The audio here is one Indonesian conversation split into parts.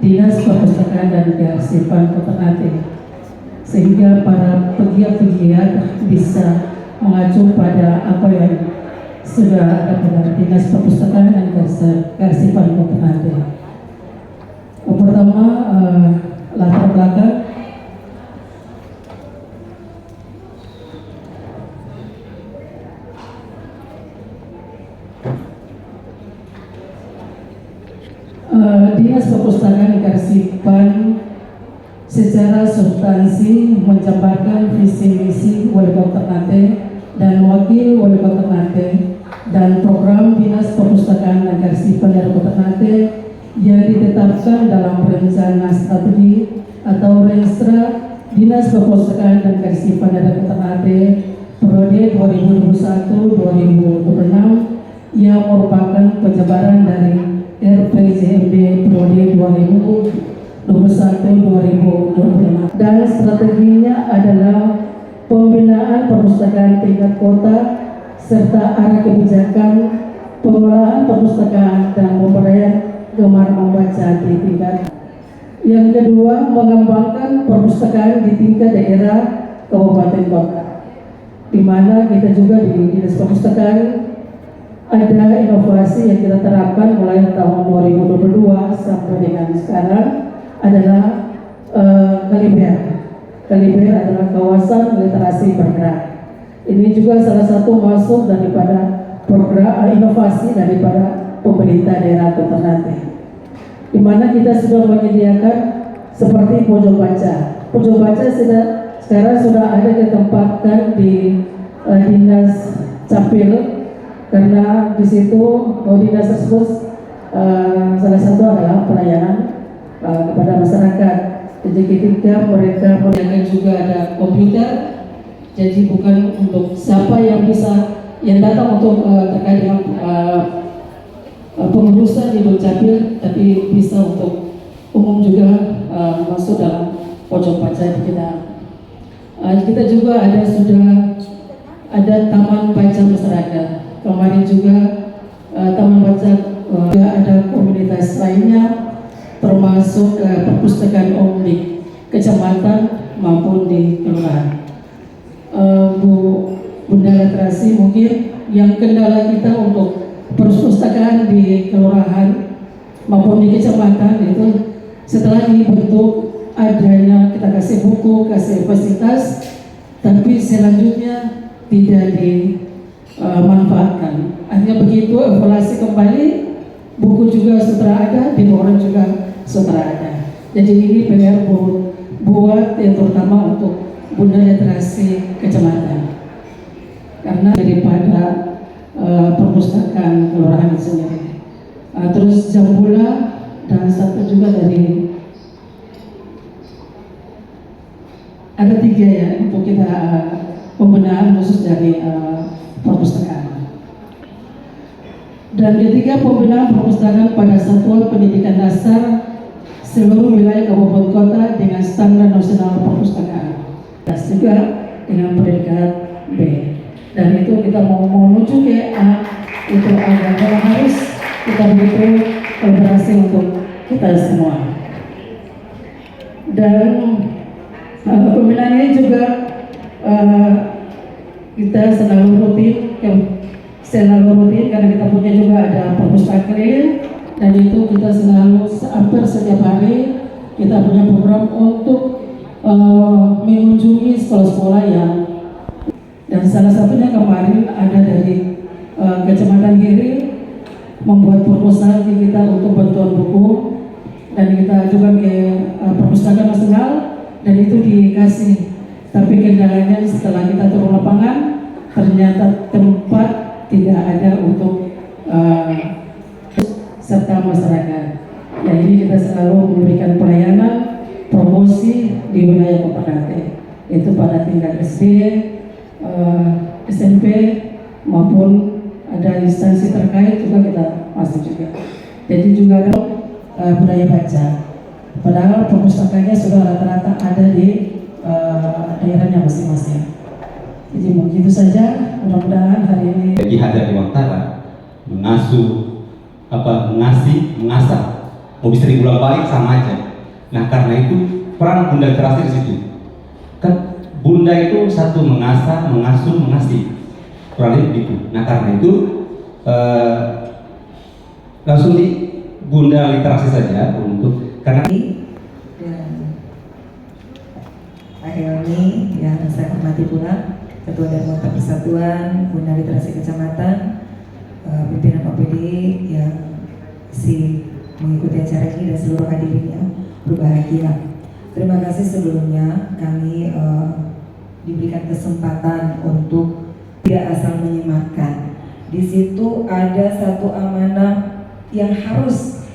Dinas Perpustakaan dan Kearsipan Kota Ternate, sehingga para pegiat-pegiat bisa mengacu pada apa yang sudah ada pada Dinas Perpustakaan dan Kearsipan Kota Ternate. Pertama, latar belakang. Dinas Perpustakaan dan Kearsipan secara substansi menjabarkan visi misi Wali Kota Ternate dan Wakil Wali Kota Ternate dan program Dinas Perpustakaan dan Kearsipan Daerah Kota Ternate yang ditetapkan dalam rencana strategi atau Renstra Dinas Perpustakaan dan Kearsipan Daerah Kota Ternate periode 2021-2026 yang merupakan penjabaran dari RPJMD periode 2021-2026, dan strateginya adalah pembinaan perpustakaan tingkat kota serta arah kebijakan pengelolaan perpustakaan dan pemberdayaan gemar membaca di tingkat. Yang kedua, mengembangkan perpustakaan di tingkat daerah kabupaten kota, di mana kita juga di Dinas Perpustakaan ada inovasi yang kita terapkan mulai tahun 2022 sampai dengan sekarang adalah Kaliber. Kaliber adalah kawasan literasi bergerak. Ini juga salah satu masuk daripada program inovasi daripada pemerintah daerah Kota Ternate, di mana kita sudah menyediakan seperti pojok baca. Pojok baca sekarang sudah ada ditempatkan di Dinas Capil, karena di situ dinas tersebut salah satu adalah pelayanan kepada masyarakat. Jadi ketika mereka menggunakan juga ada komputer, jadi bukan untuk siapa yang bisa yang datang untuk terkait dengan pengurusan di Dukcapil, tapi bisa untuk umum juga masuk dalam pojok baca kita. Kita juga sudah ada taman baca masyarakat. Kemarin juga taman baca ada komunitas lainnya, termasuk perpustakaan umum di kecamatan maupun di kelurahan. Bunda Literasi, mungkin yang kendala kita untuk perpustakaan di kelurahan maupun di kecamatan itu setelah dibentuk adanya kita kasih buku, kasih fasilitas, tapi selanjutnya tidak dimanfaatkan. Hanya begitu evaluasi kembali, buku juga sudah ada, di orang juga sudah ada. Jadi ini PR buat yang terutama untuk Bunda Literasi kecamatan, karena daripada perpustakaan kelurahan itu sendiri. Terus Jambula dan satu juga dari ada 3 ya untuk kita pembenahan khusus dari perpustakaan. Dan ketiga, pembinaan perpustakaan pada satuan pendidikan dasar seluruh wilayah kabupaten kota dengan standar nasional perpustakaan, dan juga dengan peringkat B. Dan itu kita mau menuju ke A, itu adalah harus kita butuh kolaborasi untuk kita semua. Dan pembinaan ini juga kita selalu rutin karena kita punya juga ada perpustakaan keliling, dan itu kita selalu hampir setiap hari kita punya program untuk mengunjungi sekolah-sekolah yang, dan salah satunya kemarin ada dari Kecamatan Giri membuat proposal kita untuk bantuan buku, dan kita juga ke perpustakaan nasional dan itu dikasih. Tapi kendalanya setelah kita turun lapangan ternyata tempat tidak ada untuk serta masyarakat. Ya, ini kita selalu memberikan pelayanan promosi di wilayah Kota Ternate, itu pada tingkat SD, SMP maupun ada instansi terkait juga kita masuk juga. Jadi juga ada budaya baca. Padahal perpustakaannya sudah rata-rata ada di daerahnya masing-masing. Jadi begitu saja, mudah-mudahan hari ini Ki Hajar Dewantara mengasah mau bisa diulang balik sama aja. Nah karena itu peran Bunda Literasi di situ. Kan Bunda itu satu mengasah, mengasuh, mengasih. Kurang lebih begitu. Nah karena itu langsung di Bunda Literasi saja untuk karena dan Pak Helmi yang saya hormati pula Ketua dan Anggota Persatuan Bunda Literasi Kecamatan, pimpinan OPD yang mengikuti acara ini dan seluruh hadirin yang berbahagia. Terima kasih sebelumnya kami diberikan kesempatan untuk tidak asal menyematkan. Di situ ada satu amanah yang harus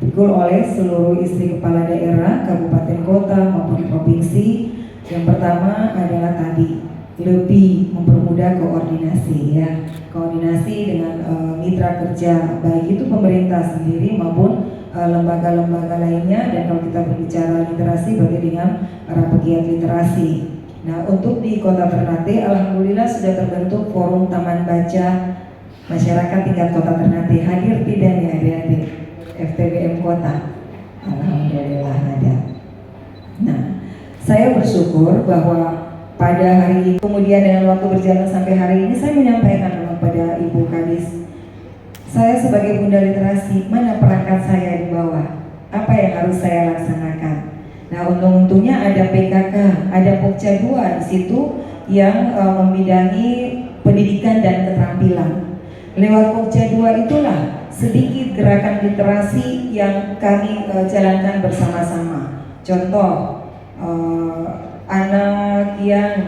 dipikul oleh seluruh istri kepala daerah, kabupaten kota maupun provinsi. Yang pertama adalah tadi lebih mempermudah koordinasi ya, koordinasi dengan mitra kerja baik itu pemerintah sendiri maupun lembaga-lembaga lainnya, dan kalau kita berbicara literasi berarti dengan para pegiat literasi. Nah untuk di Kota Ternate alhamdulillah sudah terbentuk forum taman baca masyarakat tingkat Kota Ternate. Hadir tidak nih adik-adik FTBM Kota? Alhamdulillah ada. Nah saya bersyukur bahwa pada hari ini, kemudian dengan waktu berjalan sampai hari ini, saya menyampaikan kepada Ibu Kadis, saya sebagai Bunda Literasi, mana perangkat saya di bawah, apa yang harus saya laksanakan. Nah untung-untungnya ada PKK, ada Pokja 2 di situ yang membidangi pendidikan dan keterampilan. Lewat Pokja 2 itulah sedikit gerakan literasi yang kami jalankan bersama-sama. Contoh, anak yang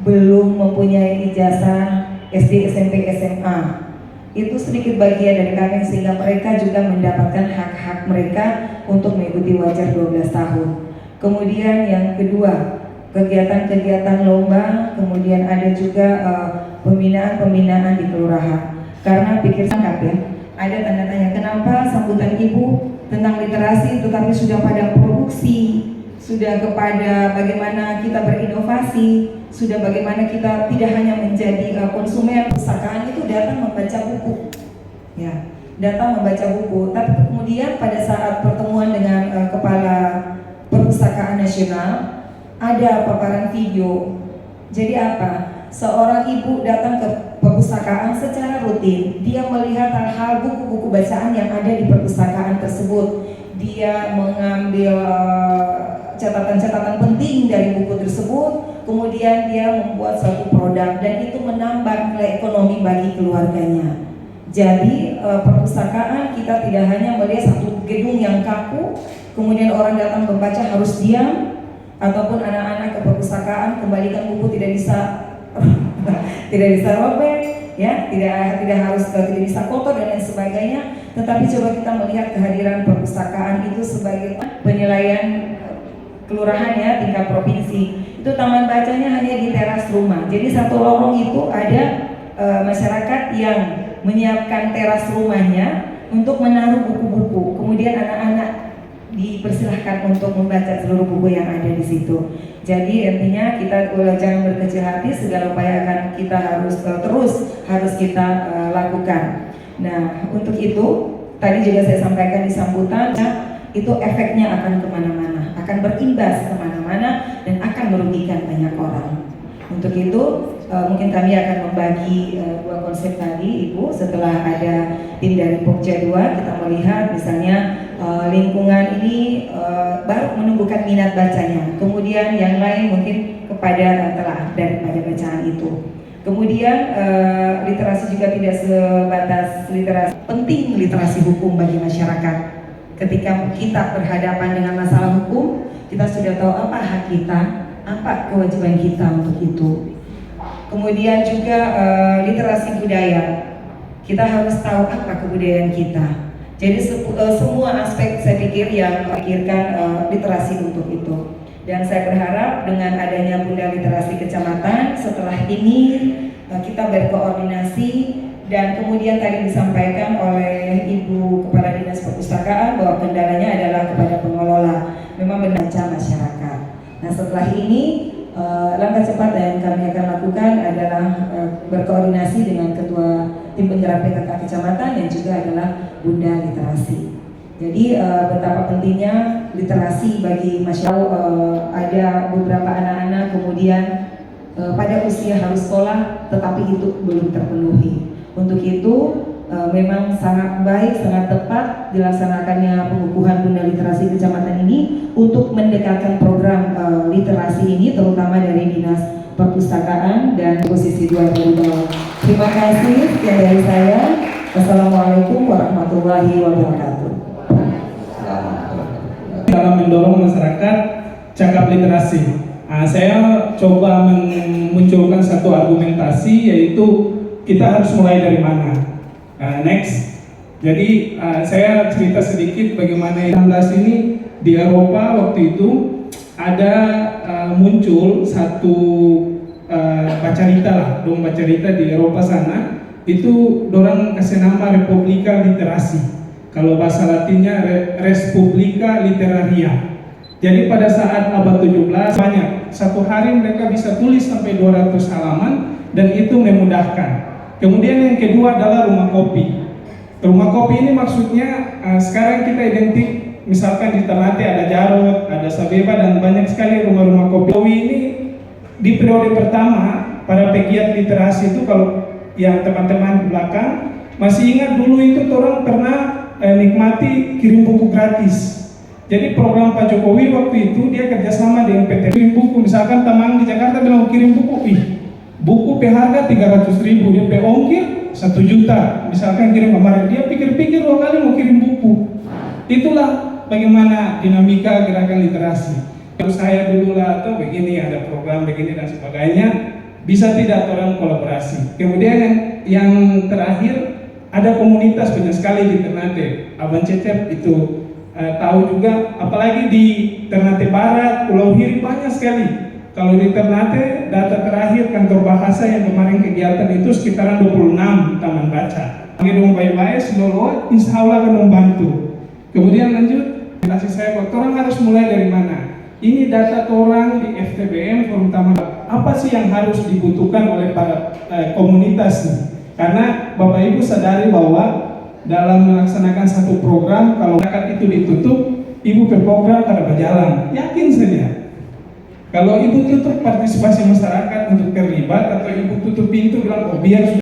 belum mempunyai ijazah SD, SMP, SMA itu sedikit bagian dari kami sehingga mereka juga mendapatkan hak-hak mereka untuk mengikuti wajar 12 tahun. Kemudian yang kedua, kegiatan-kegiatan lomba, kemudian ada juga pembinaan-pembinaan di kelurahan. Karena pikir sangkap ya, ada tanda tanya kenapa sambutan ibu tentang literasi tetapi sudah pada produksi, sudah kepada bagaimana kita berinovasi, sudah bagaimana kita tidak hanya menjadi konsumen. Perpustakaan itu datang membaca buku, ya, datang membaca buku. Tapi kemudian pada saat pertemuan dengan Kepala Perpustakaan Nasional ada paparan video. Jadi apa? Seorang ibu datang ke perpustakaan secara rutin, dia melihat hal-hal buku-buku bacaan yang ada di perpustakaan tersebut. Dia mengambil catatan-catatan penting dari buku tersebut, kemudian dia membuat suatu produk dan itu menambah nilai ekonomi bagi keluarganya. Jadi perpustakaan kita tidak hanya melihat satu gedung yang kaku, kemudian orang datang membaca harus diam, ataupun anak-anak ke perpustakaan kembalikan buku tidak bisa tidak bisa robek, ya, tidak harus tidak bisa kotor dan lain sebagainya. Tetapi coba kita melihat kehadiran perpustakaan itu sebagai penilaian kelurahan ya tingkat provinsi. Itu taman bacanya hanya di teras rumah. Jadi satu lorong itu ada masyarakat yang menyiapkan teras rumahnya untuk menaruh buku-buku. Kemudian anak-anak dipersilahkan untuk membaca seluruh buku yang ada di situ. Jadi artinya kita jangan berkecil hati, segala upaya akan kita harus kita lakukan. Nah untuk itu tadi juga saya sampaikan di sambutan, itu efeknya akan kemana-mana, akan berimbas kemana-mana dan akan merugikan banyak orang. Untuk itu mungkin kami akan membagi dua konsep tadi Ibu. Setelah ada tim dari Pokja 2, kita melihat misalnya lingkungan ini baru menumbuhkan minat bacanya. Kemudian yang lain mungkin kepada telah daripada bacaan itu. Kemudian literasi juga tidak sebatas literasi, penting literasi hukum bagi masyarakat. Ketika kita berhadapan dengan masalah hukum, kita sudah tahu apa hak kita, apa kewajiban kita untuk itu. Kemudian juga literasi budaya, kita harus tahu apa kebudayaan kita. Jadi semua aspek saya pikir yang memikirkan literasi untuk itu. Dan saya berharap dengan adanya Bunda Literasi Kecamatan, setelah ini kita berkoordinasi dan kemudian tadi disampaikan oleh Ibu Kepala Dinas Perpustakaan bahwa kendalanya adalah kepada pengelola. Memang benar masyarakat. Nah setelah ini langkah cepat yang kami akan lakukan adalah berkoordinasi dengan Ketua Tim Penggerak PKK Kecamatan yang juga adalah Bunda Literasi. Jadi betapa pentingnya literasi bagi masyarakat. Ada beberapa anak-anak kemudian pada usia harus sekolah, tetapi itu belum terpenuhi. Untuk itu memang sangat baik, sangat tepat dilaksanakannya pengukuhan Bunda Literasi Kecamatan ini untuk mendekatkan program literasi ini, terutama dari Dinas Perpustakaan dan posisi 2 bawah. Terima kasih sekian dari saya. Wassalamualaikum warahmatullahi wabarakatuh. Dalam mendorong masyarakat cakap literasi, saya coba memunculkan satu argumentasi, yaitu kita harus mulai dari mana. Next, jadi saya cerita sedikit bagaimana 16 ini di Eropa waktu itu ada muncul satu bacarita lah, dong bacarita di Eropa sana, itu dorang kasih nama Republika Literasi. Kalau bahasa Latinnya Respublika Literaria. Jadi pada saat abad 17 banyak, satu hari mereka bisa tulis sampai 200 halaman dan itu memudahkan. Kemudian yang kedua adalah rumah kopi. Rumah kopi ini maksudnya sekarang kita identik, misalkan di Ternate ada Jarot, ada Sabeba dan banyak sekali rumah-rumah kopi. Ini di periode pertama para pegiat literasi itu, kalau yang teman-teman di belakang masih ingat dulu itu orang pernah nikmati kirim buku gratis. Jadi program Pak Jokowi waktu itu dia kerjasama dengan PT kirim buku. Misalkan teman di Jakarta bilang kirim buku, buku harga 300.000, dia ongkir 1 juta. Misalkan kirim kemarin, dia pikir-pikir 2 kali mau kirim buku. Itulah bagaimana dinamika gerakan literasi. Kalau saya dulu lah atau begini, ada program begini dan sebagainya, bisa tidak orang kolaborasi. Kemudian yang terakhir, ada komunitas banyak sekali di Ternate. Abang Cecep itu tahu juga, apalagi di Ternate Barat, Pulau Hiri banyak sekali. Kalau di Ternate, data terakhir kantor bahasa yang kemarin kegiatan itu sekitaran 26 taman baca. Ngedong baik-baik, seluruh insya Allah akan membantu. Kemudian lanjut, kasih saya buat orang harus mulai dari mana? Ini data orang di FTBM, Forum Taman. Apa sih yang harus dibutuhkan oleh para komunitas nih? Karena Bapak Ibu sadari bahwa dalam melaksanakan satu program, kalau masyarakat itu ditutup, Ibu berprogram pada berjalan, yakin saja. Kalau Ibu tutup partisipasi masyarakat untuk terlibat, atau Ibu tutup pintu bilang, oh biar